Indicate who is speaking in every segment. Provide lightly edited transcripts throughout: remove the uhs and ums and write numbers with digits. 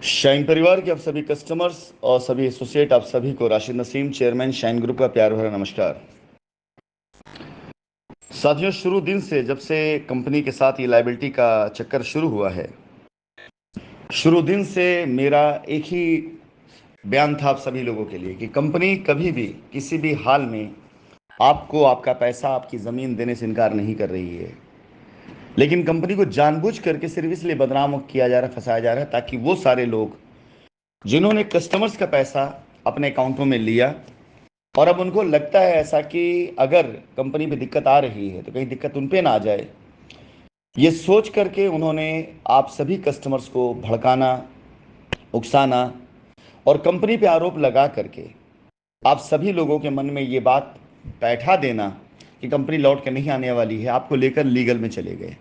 Speaker 1: Shine परिवार के आप सभी कस्टमर्स और सभी एसोसिएट, आप सभी को Rashid Naseem, chairman shine group का प्यार भरा नमस्कार। साथियों, शुरू दिन से जब से कंपनी के साथ ये लायबिलिटी का चक्कर शुरू हुआ है, शुरू दिन से मेरा एक ही बयान था आप सभी लोगों के लिए कि कंपनी कभी भी किसी भी हाल में आपको आपका पैसा, आपकी ज़मीन देने से इनकार नहीं कर रही है। लेकिन कंपनी को जानबूझ करके सिर्फ इसलिए बदनाम किया जा रहा है, फंसाया जा रहा है, ताकि वो सारे लोग जिन्होंने कस्टमर्स का पैसा अपने अकाउंटों में लिया और अब उनको लगता है ऐसा कि अगर कंपनी पे दिक्कत आ रही है तो कहीं दिक्कत उन पे ना आ जाए, ये सोच करके उन्होंने आप सभी कस्टमर्स को भड़काना, उकसाना और कंपनी पे आरोप लगा करके आप सभी लोगों के मन में ये बात बैठा देना कि कंपनी लौट कर नहीं आने वाली है, आपको लेकर लीगल में चले गए।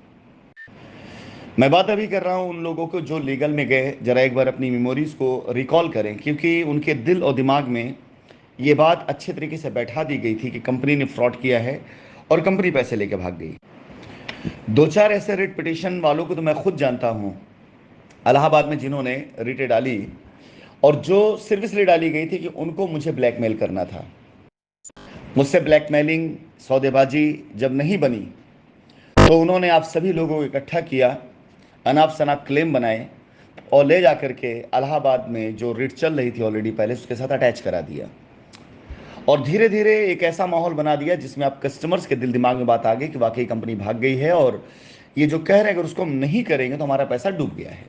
Speaker 1: मैं बात अभी कर रहा हूं उन लोगों को जो लीगल में गए। जरा एक बार अपनी मेमोरीज को रिकॉल करें, क्योंकि उनके दिल और दिमाग में ये बात अच्छे तरीके से बैठा दी गई थी कि कंपनी ने फ्रॉड किया है और कंपनी पैसे लेके भाग गई। दो चार ऐसे रिट पिटिशन वालों को तो मैं खुद जानता हूं इलाहाबाद में, जिन्होंने रिटें डाली और जो सिर्फ इसलिए डाली गई थी कि उनको मुझे ब्लैकमेल करना था। मुझसे ब्लैकमेलिंग, सौदेबाजी जब नहीं बनी तो उन्होंने आप सभी लोगों को इकट्ठा किया, अनाप शनाप क्लेम बनाए और ले जा करके इलाहाबाद में जो रिट चल रही थी ऑलरेडी पहले, उसके साथ अटैच करा दिया और धीरे धीरे एक ऐसा माहौल बना दिया जिसमें आप कस्टमर्स के दिल दिमाग में बात आ गई कि वाकई कंपनी भाग गई है और ये जो कह रहे हैं अगर उसको हम नहीं करेंगे तो हमारा पैसा डूब गया है।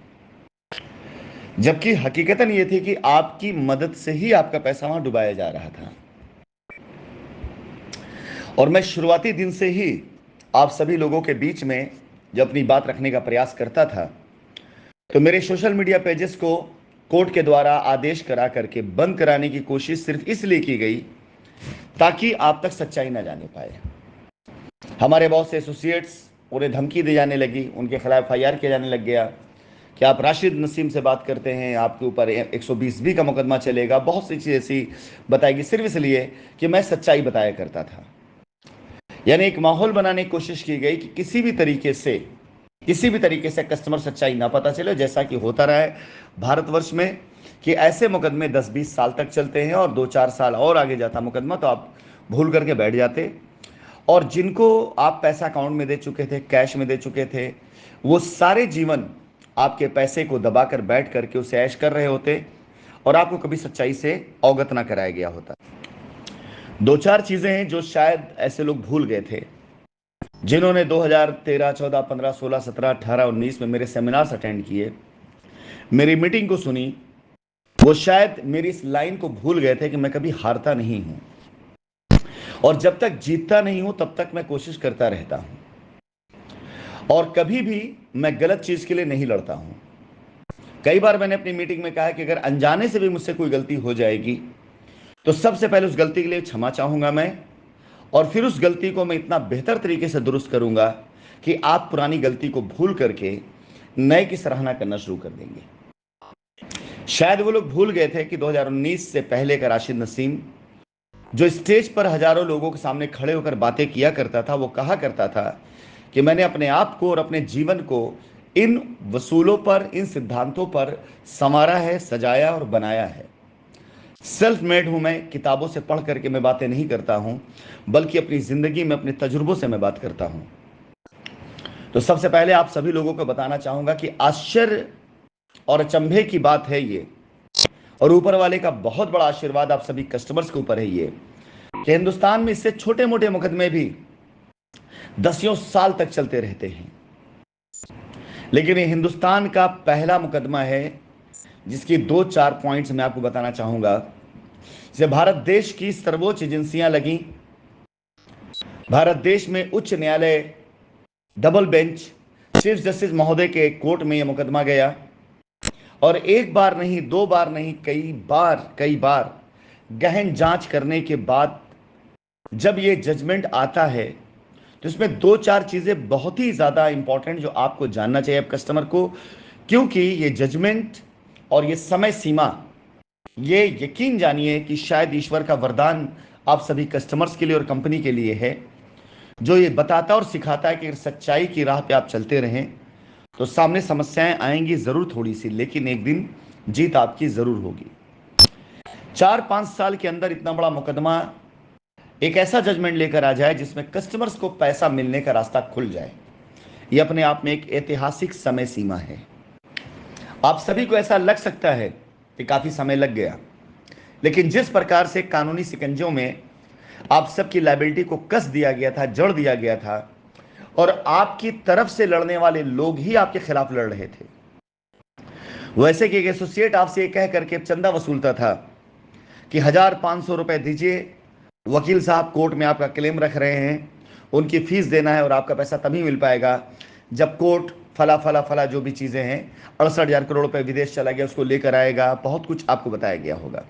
Speaker 1: जबकि हकीकतन ये थी कि आपकी मदद से ही आपका पैसा वहां डुबाया जा रहा था। और मैं शुरुआती दिन से ही आप सभी लोगों के बीच में जब अपनी बात रखने का प्रयास करता था तो मेरे सोशल मीडिया पेजेस को कोर्ट के द्वारा आदेश करा करके बंद कराने की कोशिश सिर्फ इसलिए की गई ताकि आप तक सच्चाई ना जाने पाए। हमारे बहुत से एसोसिएट्स, उन्हें धमकी दी जाने लगी, उनके खिलाफ FIR किया जाने लग गया कि आप राशिद नसीम से बात करते हैं, आपके ऊपर 120B का मुकदमा चलेगा, बहुत सी चीज़ ऐसी बताएगी, सिर्फ इसलिए कि मैं सच्चाई बताया करता था। यानी एक माहौल बनाने की कोशिश की गई कि किसी भी तरीके से कस्टमर सच्चाई ना पता चले, जैसा कि होता रहा है भारतवर्ष में कि ऐसे मुकदमे 10-20 साल तक चलते हैं और 2-4 साल और आगे जाता मुकदमा तो आप भूल करके बैठ जाते। और जिनको आप पैसा अकाउंट में दे चुके थे, कैश में दे चुके थे, वो सारे जीवन आपके पैसे को दबाकर बैठ करके उसे ऐश कर रहे होते और आपको कभी सच्चाई से अवगत ना कराया गया होता। दो चार चीजें हैं जो शायद ऐसे लोग भूल गए थे जिन्होंने 2013, 14, 15, 16, 17, 18, 19 में मेरे सेमिनार्स अटेंड किए, मेरी मीटिंग को सुनी। वो शायद मेरी इस लाइन को भूल गए थे कि मैं कभी हारता नहीं हूं और जब तक जीतता नहीं हूं तब तक मैं कोशिश करता रहता हूं और कभी भी मैं गलत चीज के लिए नहीं लड़ता हूं। कई बार मैंने अपनी मीटिंग में कहा कि अगर अनजाने से भी मुझसे कोई गलती हो जाएगी तो सबसे पहले उस गलती के लिए क्षमा चाहूंगा मैं, और फिर उस गलती को मैं इतना बेहतर तरीके से दुरुस्त करूंगा कि आप पुरानी गलती को भूल करके नए की सराहना करना शुरू कर देंगे। शायद वो लोग भूल गए थे कि 2019 से पहले का राशिद नसीम जो स्टेज पर हजारों लोगों के सामने खड़े होकर बातें किया करता था, वो कहा करता था कि मैंने अपने आप को और अपने जीवन को इन वसूलों पर, इन सिद्धांतों पर संवारा है, सजाया और बनाया है। सेल्फ मेड हूं मैं, किताबों से पढ़ करके मैं बातें नहीं करता हूं, बल्कि अपनी जिंदगी में अपने तजुर्बों से मैं बात करता हूं। तो सबसे पहले आप सभी लोगों को बताना चाहूंगा कि आश्चर्य और अचंभे की बात है ये, और ऊपर वाले का बहुत बड़ा आशीर्वाद आप सभी कस्टमर्स के ऊपर है ये, कि हिंदुस्तान में इससे छोटे मोटे मुकदमे भी दसियों साल तक चलते रहते हैं, लेकिन ये हिंदुस्तान का पहला मुकदमा है जिसकी दो चार पॉइंट्स मैं आपको बताना चाहूंगा। जैसे भारत देश की सर्वोच्च एजेंसियां लगी, भारत देश में उच्च न्यायालय, डबल बेंच, चीफ जस्टिस महोदय के कोर्ट में यह मुकदमा गया और एक बार नहीं, दो बार नहीं, कई बार गहन जांच करने के बाद जब ये जजमेंट आता है तो इसमें दो चार चीजें बहुत ही ज्यादा इंपॉर्टेंट जो आपको जानना चाहिए आप कस्टमर को, क्योंकि ये जजमेंट और ये समय सीमा, ये यकीन जानिए कि शायद ईश्वर का वरदान आप सभी कस्टमर्स के लिए और कंपनी के लिए है, जो ये बताता और सिखाता है कि अगर सच्चाई की राह पे आप चलते रहें तो सामने समस्याएं आएंगी जरूर थोड़ी सी, लेकिन एक दिन जीत आपकी जरूर होगी। 4-5 साल के अंदर इतना बड़ा मुकदमा एक ऐसा जजमेंट लेकर आ जाए जिसमें कस्टमर्स को पैसा मिलने का रास्ता खुल जाए, यह अपने आप में एक ऐतिहासिक समय सीमा है। आप सभी को ऐसा लग सकता है कि काफी समय लग गया, लेकिन जिस प्रकार से कानूनी शिकंजों में आप सबकी लायबिलिटी को कस दिया गया था, जड़ दिया गया था, और आपकी तरफ से लड़ने वाले लोग ही आपके खिलाफ लड़ रहे थे। वैसे कि एक एसोसिएट आपसे ये कह करके चंदा वसूलता था कि 1,500 रुपए दीजिए, वकील साहब कोर्ट में आपका क्लेम रख रहे हैं, उनकी फीस देना है और आपका पैसा तभी मिल पाएगा जब कोर्ट फला फला फला जो भी चीज़ें हैं, 68,000 करोड़ रुपए विदेश चला गया उसको लेकर आएगा, बहुत कुछ आपको बताया गया होगा।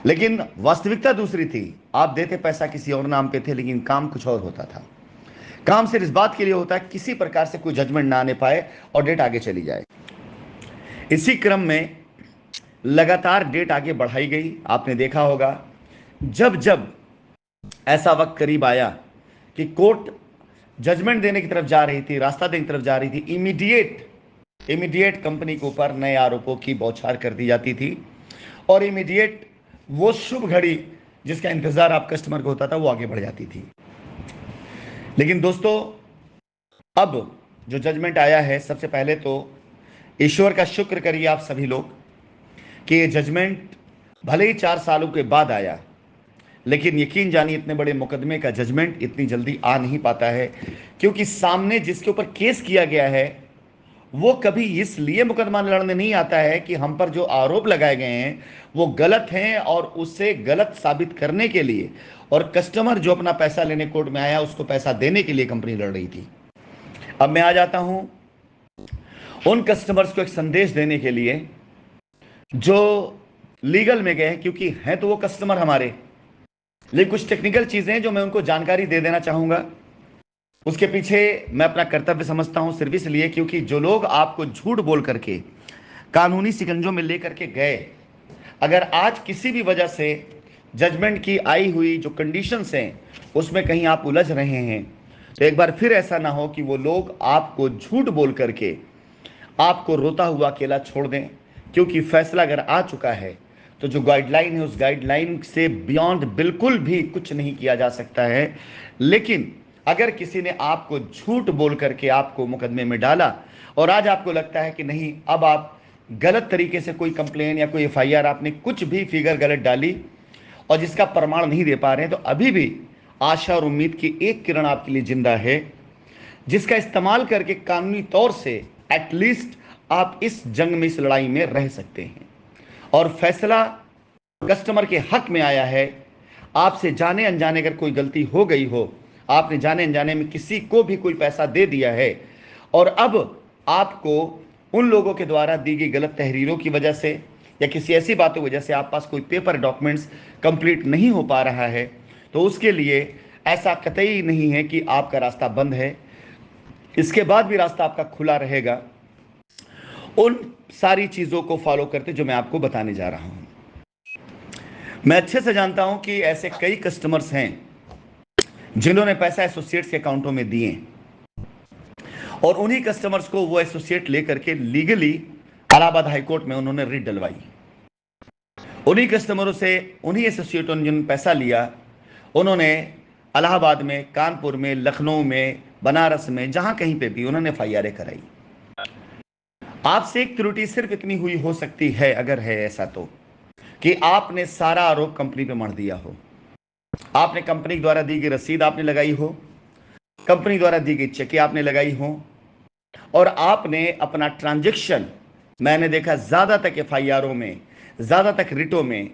Speaker 1: लेकिन वास्तविकता दूसरी थी। आप देते पैसा किसी और नाम पे थे, लेकिन काम कुछ और होता था। काम सिर्फ इस बात के लिए होता है किसी प्रकार से कोई जजमेंट ना आने पाए और डेट आगे चली जाए। इसी क्रम में लगातार डेट आगे बढ़ाई गई। आपने देखा होगा जब जब ऐसा वक्त करीब आया कि कोर्ट जजमेंट देने की तरफ जा रही थी, रास्ता देने की तरफ जा रही थी, इमीडिएट कंपनी के ऊपर नए आरोपों की बौछार कर दी जाती थी और इमीडिएट वो शुभ घड़ी जिसका इंतजार आप कस्टमर को होता था वो आगे बढ़ जाती थी। लेकिन दोस्तों, अब जो जजमेंट आया है, सबसे पहले तो ईश्वर का शुक्र करिए आप सभी लोग कि ये जजमेंट भले ही 4 सालों के बाद आया, लेकिन यकीन जानिए इतने बड़े मुकदमे का जजमेंट इतनी जल्दी आ नहीं पाता है, क्योंकि सामने जिसके ऊपर केस किया गया है वो कभी इसलिए मुकदमा लड़ने नहीं आता है कि हम पर जो आरोप लगाए गए हैं वो गलत हैं, और उससे गलत साबित करने के लिए और कस्टमर जो अपना पैसा लेने कोर्ट में आया उसको पैसा देने के लिए कंपनी लड़ रही थी। अब मैं आ जाता हूं उन कस्टमर्स को एक संदेश देने के लिए जो लीगल में गए हैं, क्योंकि हैं तो वो कस्टमर हमारे, लेकिन कुछ टेक्निकल चीजें जो मैं उनको जानकारी दे देना चाहूंगा। उसके पीछे मैं अपना कर्तव्य समझता हूं, सिर्फ इसलिए क्योंकि जो लोग आपको झूठ बोल करके कानूनी शिकंजों में लेकर के गए, अगर आज किसी भी वजह से जजमेंट की आई हुई जो कंडीशंस हैं उसमें कहीं आप उलझ रहे हैं, तो एक बार फिर ऐसा ना हो कि वो लोग आपको झूठ बोल करके आपको रोता हुआ अकेला छोड़ दें। क्योंकि फैसला अगर आ चुका है तो जो गाइडलाइन है उस गाइडलाइन से बियॉन्ड बिल्कुल भी कुछ नहीं किया जा सकता है। लेकिन अगर किसी ने आपको झूठ बोल करके आपको मुकदमे में डाला और आज आपको लगता है कि नहीं, अब आप गलत तरीके से कोई कंप्लेन या कोई एफआईआर, आपने कुछ भी फिगर गलत डाली और जिसका प्रमाण नहीं दे पा रहे हैं, तो अभी भी आशा और उम्मीद की एक किरण आपके लिए जिंदा है, जिसका इस्तेमाल करके कानूनी तौर से एटलीस्ट आप इस जंग में, इस लड़ाई में रह सकते हैं। और फैसला कस्टमर के हक में आया है। आपसे जाने अनजाने अगर कोई गलती हो गई हो, आपने जाने अनजाने में किसी को भी कोई पैसा दे दिया है और अब आपको उन लोगों के द्वारा दी गई गलत तहरीरों की वजह से या किसी ऐसी बातों की वजह से आप पास कोई पेपर डॉक्यूमेंट्स कंप्लीट नहीं हो पा रहा है, तो उसके लिए ऐसा कतई नहीं है कि आपका रास्ता बंद है। इसके बाद भी रास्ता आपका खुला रहेगा उन सारी चीज़ों को फॉलो करते जो मैं आपको बताने जा रहा हूं। मैं अच्छे से जानता हूं कि ऐसे कई कस्टमर्स हैं जिन्होंने पैसा एसोसिएट्स के अकाउंटों में दिए और उन्हीं कस्टमर्स को वो एसोसिएट लेकर के लीगली इलाहाबाद हाईकोर्ट में उन्होंने रिट डलवाई। उन्हीं कस्टमरों से, उन्हीं एसोसिएटों ने जिन पैसा लिया, उन्होंने इलाहाबाद में, कानपुर में, लखनऊ में, बनारस में, जहां कहीं पे भी उन्होंने एफआईआर कराई। आपसे एक त्रुटि सिर्फ इतनी हुई हो सकती है, अगर है ऐसा, तो कि आपने सारा आरोप कंपनी पे मढ़ दिया हो। आपने कंपनी द्वारा दी गई रसीद आपने लगाई हो, कंपनी द्वारा दी गई चेकें आपने लगाई हो, और आपने अपना ट्रांजैक्शन, मैंने देखा ज्यादा तक एफआईआरों में, ज्यादा तक रिटों में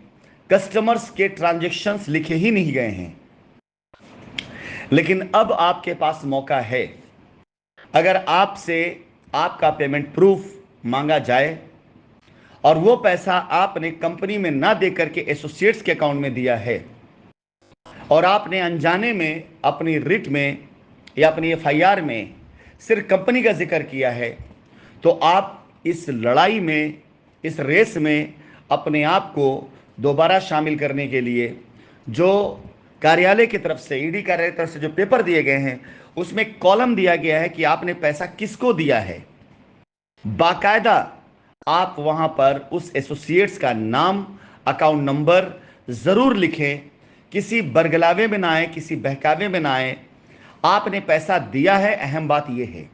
Speaker 1: कस्टमर्स के ट्रांजैक्शंस लिखे ही नहीं गए हैं। लेकिन अब आपके पास मौका है, अगर आपसे आपका पेमेंट प्रूफ मांगा जाए और वो पैसा आपने कंपनी में ना दे करके एसोसिएट्स के अकाउंट में दिया है और आपने अनजाने में अपनी रिट में या अपनी एफआईआर में सिर्फ कंपनी का जिक्र किया है, तो आप इस लड़ाई में, इस रेस में अपने आप को दोबारा शामिल करने के लिए जो कार्यालय की तरफ से, ईडी कार्यालय की तरफ से जो पेपर दिए गए हैं उसमें कॉलम दिया गया है कि आपने पैसा किसको दिया है। बाकायदा आप वहां पर उस एसोसिएट्स का नाम, अकाउंट नंबर जरूर लिखें। किसी बरगलावे में ना आए, किसी बहकावे में ना आए। आपने पैसा दिया है, अहम बात यह है।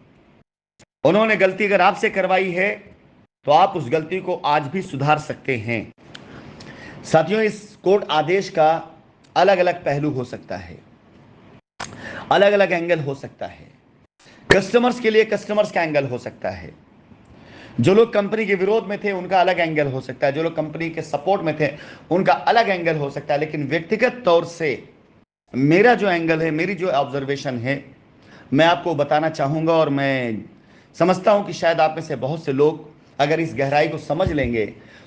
Speaker 1: उन्होंने गलती अगर आपसे करवाई है तो आप उस गलती को आज भी सुधार सकते हैं। साथियों, इस कोर्ट आदेश का अलग अलग पहलू हो सकता है, अलग अलग एंगल हो सकता है। कस्टमर्स के लिए कस्टमर्स का एंगल हो सकता है, जो लोग कंपनी के विरोध में थे उनका अलग एंगल हो सकता है, जो लोग कंपनी के सपोर्ट में थे उनका अलग एंगल हो सकता है। लेकिन व्यक्तिगत तौर से मेरा जो एंगल है, मेरी जो ऑब्जर्वेशन है, मैं आपको बताना चाहूंगा। और मैं समझता हूं कि शायद आप में से बहुत से लोग अगर इस गहराई को समझ लेंगे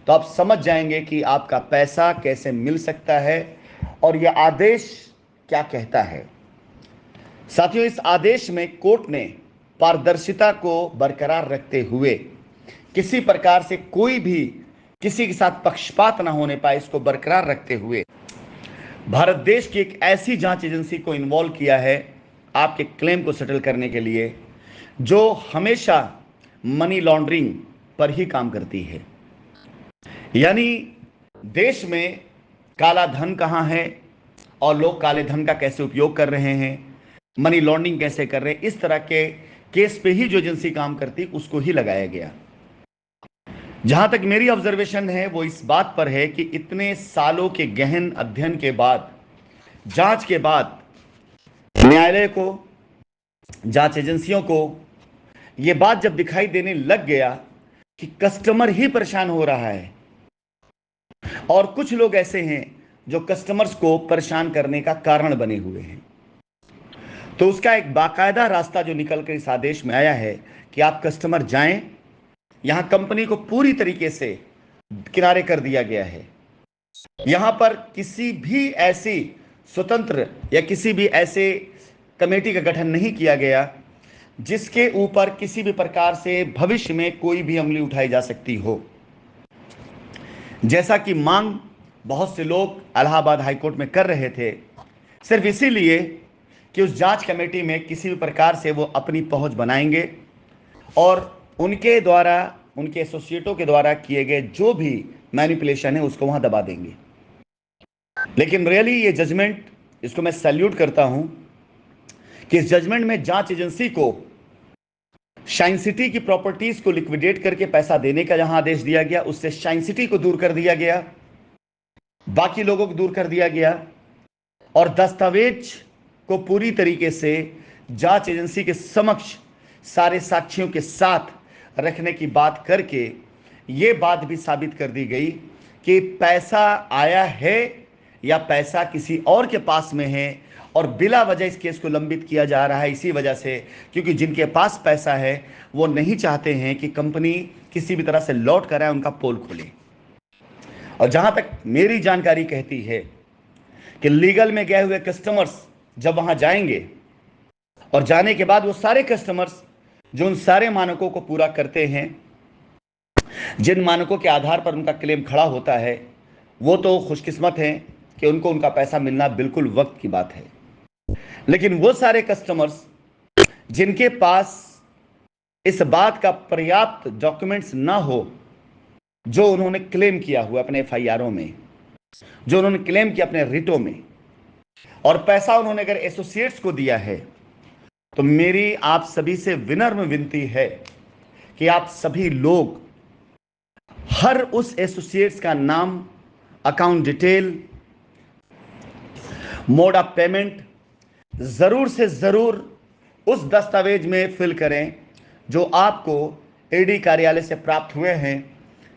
Speaker 1: तो आप समझ जाएंगे कि आपका पैसा कैसे मिल सकता है और यह आदेश क्या कहता है। साथियों, इस आदेश में कोर्ट ने पारदर्शिता को बरकरार रखते हुए किसी प्रकार से कोई भी किसी के साथ पक्षपात ना होने पाए, इसको बरकरार रखते हुए भारत देश की एक ऐसी जांच एजेंसी को इन्वॉल्व किया है आपके क्लेम को सेटल करने के लिए, जो हमेशा मनी लॉन्ड्रिंग पर ही काम करती है। यानी देश में काला धन कहां है और लोग काले धन का कैसे उपयोग कर रहे हैं, मनी लॉन्ड्रिंग कैसे कर रहे हैं, इस तरह के केस पे ही जो एजेंसी काम करती उसको ही लगाया गया। जहां तक मेरी ऑब्जर्वेशन है वो इस बात पर है कि इतने सालों के गहन अध्ययन के बाद, जांच के बाद, न्यायालय को, जांच एजेंसियों को यह बात जब दिखाई देने लग गया कि कस्टमर ही परेशान हो रहा है और कुछ लोग ऐसे हैं जो कस्टमर्स को परेशान करने का कारण बने हुए हैं, तो उसका एक बाकायदा रास्ता जो निकलकर इस आदेश में आया है कि आप कस्टमर जाएं। यहां कंपनी को पूरी तरीके से किनारे कर दिया गया है। यहां पर किसी भी ऐसी स्वतंत्र या किसी भी ऐसे कमेटी का गठन नहीं किया गया जिसके ऊपर किसी भी प्रकार से भविष्य में कोई भी अमली उठाई जा सकती हो, जैसा कि मांग बहुत से लोग इलाहाबाद हाईकोर्ट में कर रहे थे, सिर्फ इसीलिए कि उस जांच कमेटी में किसी भी प्रकार से वो अपनी पहुंच बनाएंगे और उनके द्वारा, उनके एसोसिएटों के द्वारा किए गए जो भी मैनिपुलेशन है उसको वहां दबा देंगे। लेकिन रियली ये जजमेंट, इसको मैं सैल्यूट करता हूं कि इस जजमेंट में जांच एजेंसी को शाइन सिटी की प्रॉपर्टीज को लिक्विडेट करके पैसा देने का जहां आदेश दिया गया, उससे शाइन सिटी को दूर कर दिया गया, बाकी लोगों को दूर कर दिया गया और दस्तावेज को पूरी तरीके से जांच एजेंसी के समक्ष सारे साक्षियों के साथ रखने की बात करके यह बात भी साबित कर दी गई कि पैसा आया है या पैसा किसी और के पास में है और बिला वजह इस केस को लंबित किया जा रहा है इसी वजह से क्योंकि जिनके पास पैसा है वो नहीं चाहते हैं कि कंपनी किसी भी तरह से लौट कर आए, उनका पोल खोले। और जहां तक मेरी जानकारी कहती है कि लीगल में गए हुए कस्टमर्स जब वहां जाएंगे और जाने के बाद वो सारे कस्टमर्स जो उन सारे मानकों को पूरा करते हैं, जिन मानकों के आधार पर उनका क्लेम खड़ा होता है, वो तो खुशकिस्मत हैं कि उनको उनका पैसा मिलना बिल्कुल वक्त की बात है। लेकिन वो सारे कस्टमर्स जिनके पास इस बात का पर्याप्त डॉक्यूमेंट्स ना हो जो उन्होंने क्लेम किया हुआ अपने एफआईआरों में, जो उन्होंने क्लेम किया अपने रिटों में, और पैसा उन्होंने अगर एसोसिएट्स को दिया है, तो मेरी आप सभी से विनम्र विनती है कि आप सभी लोग हर उस एसोसिएट्स का नाम, account detail, mode of payment जरूर से जरूर उस दस्तावेज में फिल करें जो आपको ईडी कार्यालय से प्राप्त हुए हैं,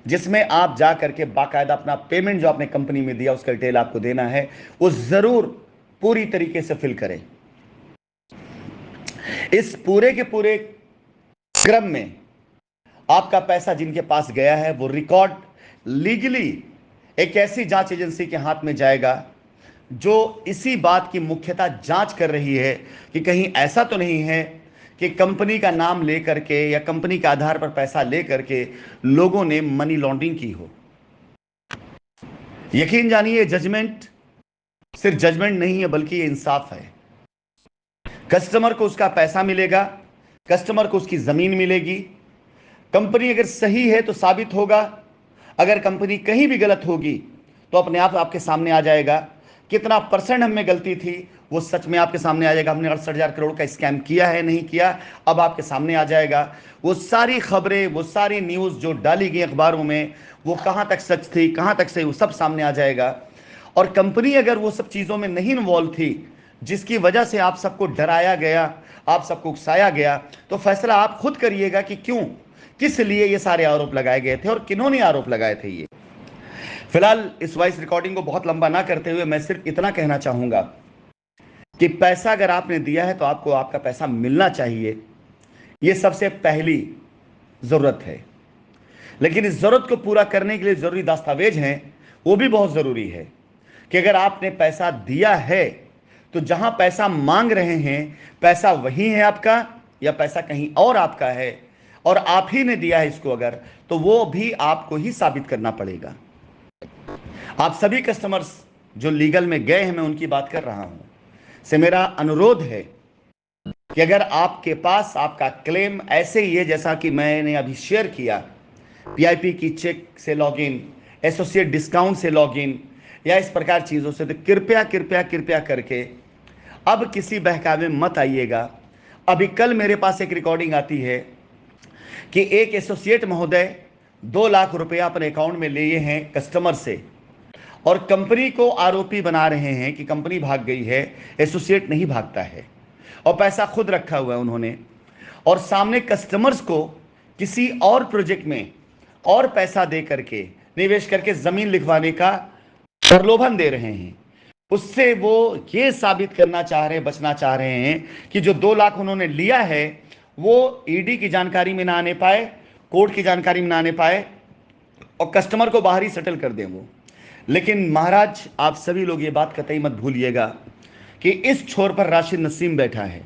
Speaker 1: जिसमें आप जा करके बाकायदा अपना पेमेंट जो आपने कंपनी में दिया उसका डिटेल आपको देना है, वो जरूर पूरी तरीके से फिल करें। इस पूरे के पूरे क्रम में आपका पैसा जिनके पास गया है वो रिकॉर्ड लीगली एक ऐसी जांच एजेंसी के हाथ में जाएगा जो इसी बात की मुख्यतः जांच कर रही है कि कहीं ऐसा तो नहीं है कि कंपनी का नाम लेकर के या कंपनी के आधार पर पैसा लेकर के लोगों ने मनी लॉन्ड्रिंग की हो। यकीन जानिए, जजमेंट सिर्फ जजमेंट नहीं है बल्कि ये इंसाफ है। कस्टमर को उसका पैसा मिलेगा, कस्टमर को उसकी जमीन मिलेगी, कंपनी अगर सही है तो साबित होगा, अगर कंपनी कहीं भी गलत होगी तो अपने आप आपके सामने आ जाएगा। कितना परसेंट हमें गलती थी वो सच में आपके सामने आ जाएगा। हमने 68,000 करोड़ का स्कैम किया है नहीं किया, अब आपके सामने आ जाएगा। वो सारी खबरें, वो सारी न्यूज़ जो डाली गई अखबारों में, वो कहाँ तक सच थी, कहाँ तक सही, वो सब सामने आ जाएगा। और कंपनी अगर वो सब चीज़ों में नहीं इन्वॉल्व थी जिसकी वजह से आप सबको डराया गया, आप सबको उकसाया गया, तो फैसला आप खुद करिएगा कि क्यों, किस लिए ये सारे आरोप लगाए गए थे और किन्होंने आरोप लगाए थे। ये फिलहाल इस वॉइस रिकॉर्डिंग को बहुत लंबा ना करते हुए मैं सिर्फ इतना कहना चाहूंगा कि पैसा अगर आपने दिया है तो आपको आपका पैसा मिलना चाहिए, ये सबसे पहली जरूरत है। लेकिन इस जरूरत को पूरा करने के लिए जरूरी दस्तावेज हैं, वो भी बहुत जरूरी है कि अगर आपने पैसा दिया है तो जहां पैसा मांग रहे हैं पैसा वही है आपका या पैसा कहीं और आपका है और आप ही ने दिया है इसको, अगर तो वो भी आपको ही साबित करना पड़ेगा। आप सभी कस्टमर्स जो लीगल में गए हैं, मैं उनकी बात कर रहा हूं, से मेरा अनुरोध है कि अगर आपके पास आपका क्लेम ऐसे ही है जैसा कि मैंने अभी शेयर किया, पीआईपी की चेक से लॉगिन, एसोसिएट डिस्काउंट से लॉगिन या इस प्रकार चीज़ों से, तो कृपया कृपया कृपया करके अब किसी बहकावे में मत आइएगा। अभी कल मेरे पास एक रिकॉर्डिंग आती है कि एक एसोसिएट महोदय 2 लाख रुपया अपने अकाउंट में लिए हैं कस्टमर से और कंपनी को आरोपी बना रहे हैं कि कंपनी भाग गई है, एसोसिएट नहीं भागता है और पैसा खुद रखा हुआ है उन्होंने, और सामने कस्टमर्स को किसी और प्रोजेक्ट में और पैसा दे करके निवेश करके जमीन लिखवाने का प्रलोभन दे रहे हैं। उससे वो ये साबित करना चाह रहे, बचना चाह रहे हैं कि जो 2 लाख उन्होंने लिया है वो ईडी की जानकारी में ना आने पाए, कोर्ट की जानकारी में ना आने पाए और कस्टमर को बाहर ही सेटल कर दें वो। लेकिन महाराज, आप सभी लोग ये बात कतई मत भूलिएगा कि इस छोर पर राशिद नसीम बैठा है।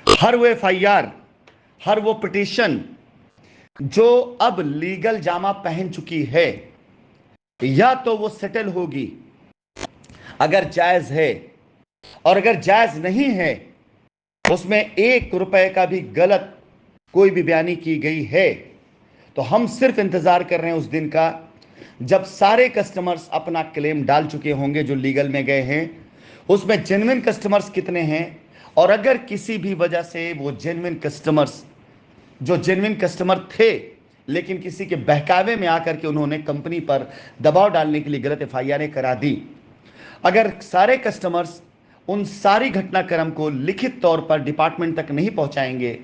Speaker 1: हर वो एफआईआर, हर वो पिटीशन जो अब लीगल जामा पहन चुकी है, या तो वो सेटल होगी अगर जायज है, और अगर जायज नहीं है, उसमें 1 रुपए का भी गलत कोई भी बयानी की गई है, तो हम सिर्फ इंतजार कर रहे हैं उस दिन का जब सारे कस्टमर्स अपना क्लेम डाल चुके होंगे जो लीगल में गए हैं। उसमें जेन्युइन कस्टमर्स कितने हैं, और अगर किसी भी वजह से वो जेन्युइन कस्टमर्स जो जेन्युइन कस्टमर थे लेकिन किसी के बहकावे में आकर के उन्होंने कंपनी पर दबाव डालने के लिए गलत एफआईआर करा दी, अगर सारे कस्टमर्स उन सारी घटनाक्रम को लिखित तौर पर डिपार्टमेंट तक नहीं पहुंचाएंगे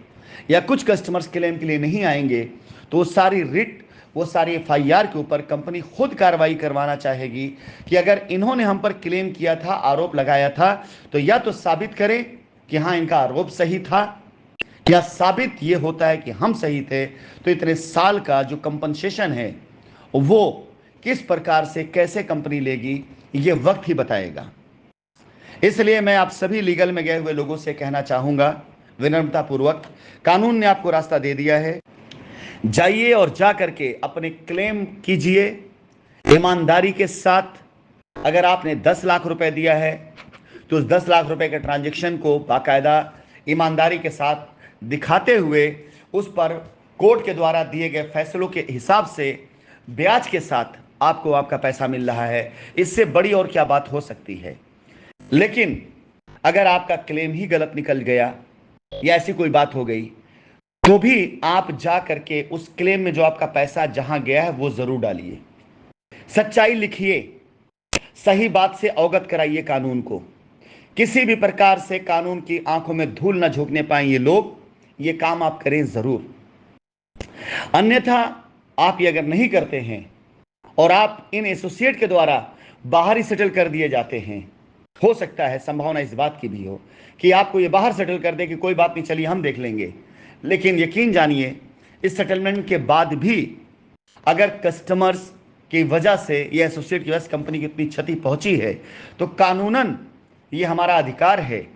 Speaker 1: या कुछ कस्टमर्स क्लेम के लिए नहीं आएंगे, तो वो सारी रिट, वो सारी एफआईआर के ऊपर कंपनी खुद कार्रवाई करवाना चाहेगी कि अगर इन्होंने हम पर क्लेम किया था, आरोप लगाया था, तो या तो साबित करें कि हाँ इनका आरोप सही था, या साबित ये होता है कि हम सही थे, तो इतने साल का जो कंपनसेशन है वो किस प्रकार से कैसे कंपनी लेगी ये वक्त ही बताएगा। इसलिए मैं आप सभी लीगल में गए हुए लोगों से कहना चाहूंगा विनम्रता पूर्वक, कानून ने आपको रास्ता दे दिया है, जाइए और जा करके अपने क्लेम कीजिए ईमानदारी के साथ। अगर आपने 10 लाख रुपए दिया है तो उस 10 लाख रुपए के ट्रांजैक्शन को बाकायदा ईमानदारी के साथ दिखाते हुए उस पर कोर्ट के द्वारा दिए गए फैसलों के हिसाब से ब्याज के साथ आपको आपका पैसा मिल रहा है। इससे बड़ी और क्या बात हो सकती है। लेकिन अगर आपका क्लेम ही गलत निकल गया या ऐसी कोई बात हो गई, तो भी आप जा करके उस क्लेम में जो आपका पैसा जहां गया है वो जरूर डालिए, सच्चाई लिखिए, सही बात से अवगत कराइए कानून को। किसी भी प्रकार से कानून की आंखों में धूल न झोंकने पाए ये लोग, ये काम आप करें जरूर। अन्यथा आप ये अगर नहीं करते हैं और आप इन एसोसिएट के द्वारा बाहर ही सेटल कर दिए जाते हैं, हो सकता है संभावना इस बात की भी हो कि आपको ये बाहर सेटल कर दे कि कोई बात नहीं, चलिए हम देख लेंगे। लेकिन यकीन जानिए इस सेटलमेंट के बाद भी अगर कस्टमर्स की वजह से ये एसोसिएट की वजह से कंपनी की इतनी क्षति पहुंची है, तो कानूनन ये हमारा अधिकार है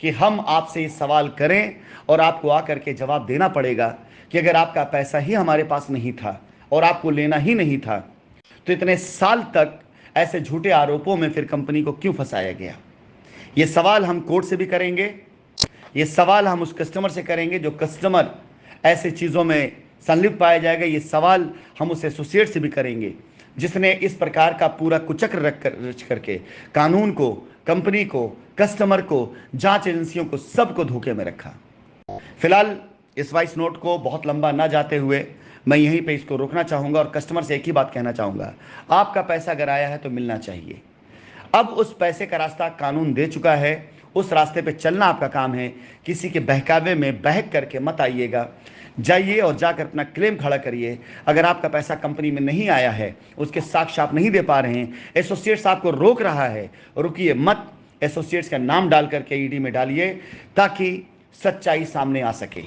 Speaker 1: कि हम आपसे ये सवाल करें और आपको आकर के जवाब देना पड़ेगा कि अगर आपका पैसा ही हमारे पास नहीं था और आपको लेना ही नहीं था, तो इतने साल तक ऐसे झूठे आरोपों में फिर कंपनी को क्यों फंसाया गया। ये सवाल हम कोर्ट से भी करेंगे, ये सवाल हम उस कस्टमर से करेंगे जो कस्टमर ऐसे चीज़ों में संलिप्त पाया जाएगा, ये सवाल हम उस एसोसिएट से भी करेंगे जिसने इस प्रकार का पूरा कुचक्र रच करके कानून को, कंपनी को, कस्टमर को, जांच एजेंसियों को, सबको धोखे में रखा। फिलहाल इस वॉइस नोट को बहुत लंबा ना जाते हुए मैं यहीं पे इसको रोकना चाहूंगा और कस्टमर से एक ही बात कहना चाहूंगा, आपका पैसा अगर आया है तो मिलना चाहिए। अब उस पैसे का रास्ता कानून दे चुका है, उस रास्ते पे चलना आपका काम है। किसी के बहकावे में बहक करके मत आइएगा, जाइए और जाकर अपना क्लेम खड़ा करिए। अगर आपका पैसा कंपनी में नहीं आया है, उसके साक्ष्य आप नहीं दे पा रहे हैं, एसोसिएट्स आपको रोक रहा है, रुकिए मत, एसोसिएट्स का नाम डाल करके ईडी में डालिए ताकि सच्चाई सामने आ सके।